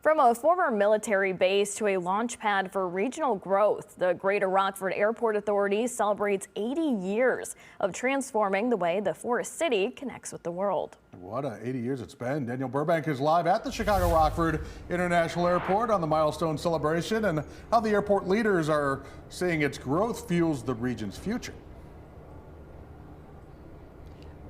From a former military base to a launch pad for regional growth, the Greater Rockford Airport Authority celebrates 80 years of transforming the way the Forest City connects with the world. What 80 years it's been. Daniel Burbank is live at the Chicago Rockford International Airport on the milestone celebration and how the airport leaders are saying its growth fuels the region's future.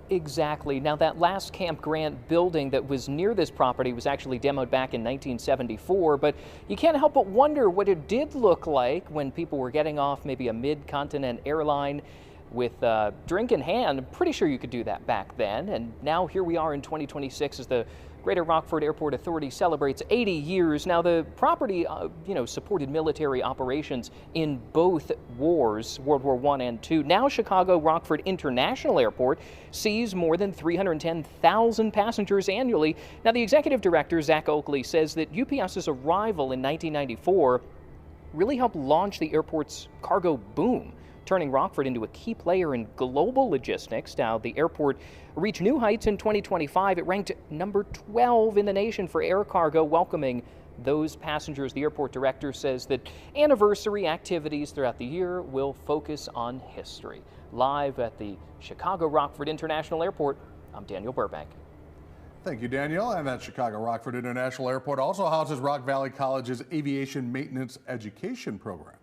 Exactly. Now, that last Camp Grant building that was near this property was actually demoed back in 1974, but you can't help but wonder what it did look like when people were getting off maybe a mid-continent airline with a drink in hand. I'm pretty sure you could do that back then. And now here we are in 2026 as the Greater Rockford Airport Authority celebrates 80 years. Now, the property, supported military operations in both wars, World War I and II. Now, Chicago Rockford International Airport sees more than 310,000 passengers annually. Now, the executive director, Zach Oakley, says that UPS's arrival in 1994 really helped launch the airport's cargo boom, turning Rockford into a key player in global logistics. Now, the airport reached new heights in 2025. It ranked number 12 in the nation for air cargo, welcoming those passengers. The airport director says that anniversary activities throughout the year will focus on history. Live at the Chicago Rockford International Airport, I'm Daniel Burbank. Thank you, Daniel. And that Chicago Rockford International Airport also houses Rock Valley College's aviation maintenance education program.